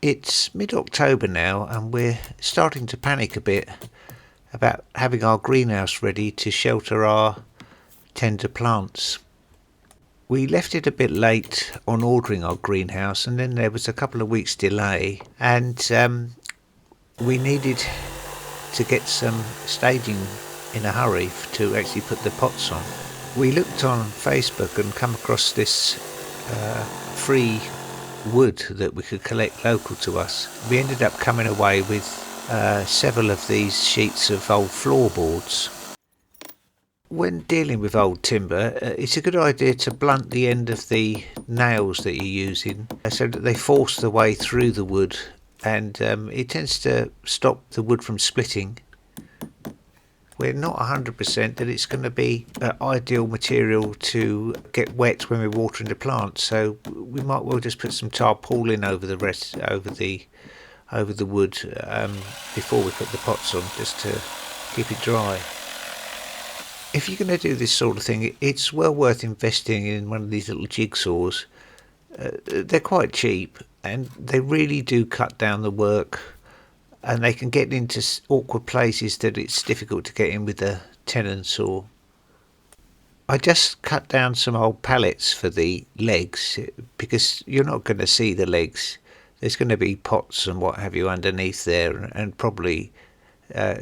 It's mid-October now, and we're starting to panic a bit about having our greenhouse ready to shelter our tender plants. We left it a bit late on ordering our greenhouse, and then there was a couple of weeks delay, and we needed to get some staging in a hurry to actually put the pots on. We looked on Facebook and come across this free wood that we could collect local to us. We ended up coming away with several of these sheets of old floorboards. When dealing with old timber, it's a good idea to blunt the end of the nails that you're using so that they force their way through the wood, and it tends to stop the wood from splitting. We're not 100% that it's going to be ideal material to get wet when we're watering the plants, so we might well just put some tarpaulin over the rest, over the wood before we put the pots on, just to keep it dry. If you're going to do this sort of thing, it's well worth investing in one of these little jigsaws. They're quite cheap, and they really do cut down the work, and they can get into awkward places that it's difficult to get in with a 10 saw. I just cut down some old pallets for the legs, because you're not going to see the legs. There's going to be pots and what have you underneath there, and probably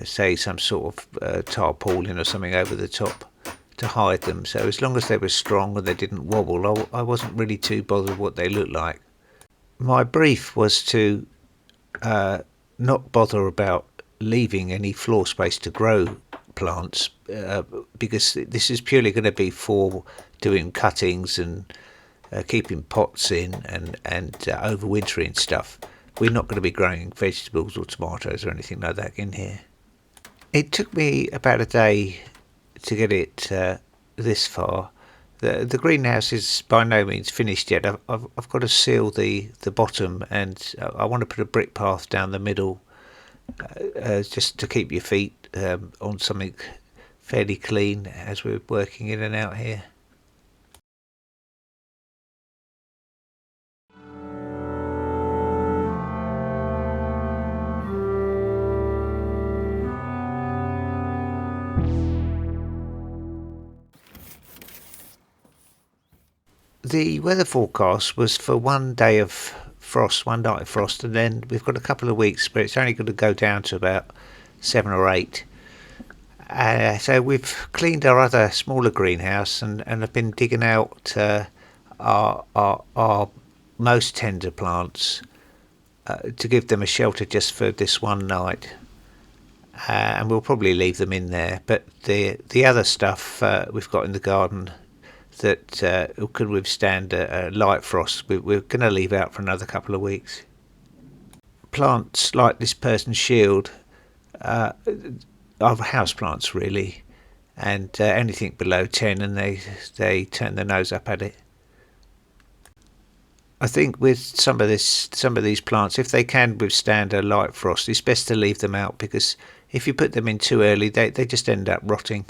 say some sort of tarpaulin or something over the top to hide them. So as long as they were strong and they didn't wobble, I wasn't really too bothered what they looked like. My brief was to not bother about leaving any floor space to grow plants, because this is purely going to be for doing cuttings and keeping pots in and overwintering stuff. We're not going to be growing vegetables or tomatoes or anything like that in here. It took me about a day to get it this far. The greenhouse is by no means finished yet. I've got to seal the bottom, and I want to put a brick path down the middle, just to keep your feet on something fairly clean as we're working in and out here. The weather forecast was for one day of frost, one night of frost, and then we've got a couple of weeks where it's only going to go down to about 7 or 8. So we've cleaned our other smaller greenhouse and have been digging out our most tender plants to give them a shelter just for this one night. And we'll probably leave them in there. But the other stuff we've got in the garden that could withstand a light frost, we're going to leave out for another couple of weeks. Plants like this person's shield are house plants really, and anything below 10, and they turn their nose up at it. I think with some of these plants, if they can withstand a light frost, it's best to leave them out, because if you put them in too early, they just end up rotting.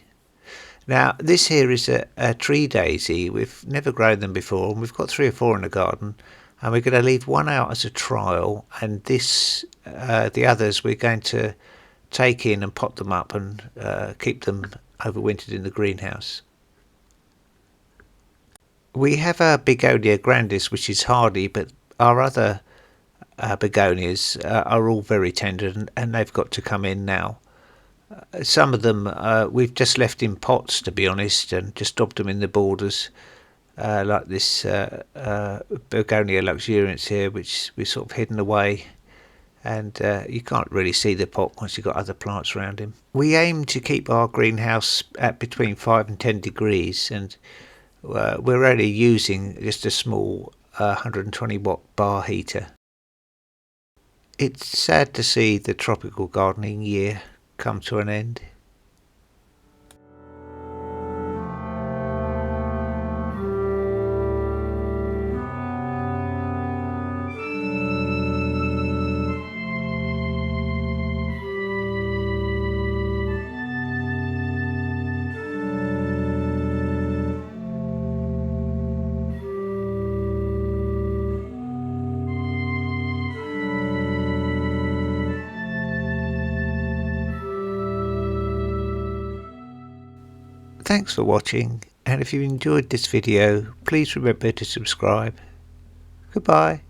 Now, this here is a tree daisy. We've never grown them before, and we've got 3 or 4 in the garden, and we're going to leave one out as a trial, and the others we're going to take in and pot them up and keep them overwintered in the greenhouse. We have a Begonia grandis, which is hardy, but our other begonias are all very tender, and they've got to come in now. Some of them we've just left in pots, to be honest, and just daubed them in the borders, like this Begonia luxurians here, which we've sort of hidden away, and you can't really see the pot once you've got other plants around him. We aim to keep our greenhouse at between 5 and 10 degrees, and we're only using just a small 120 watt bar heater. It's sad to see the tropical gardening year come to an end. Thanks for watching, and if you enjoyed this video, please remember to subscribe. Goodbye.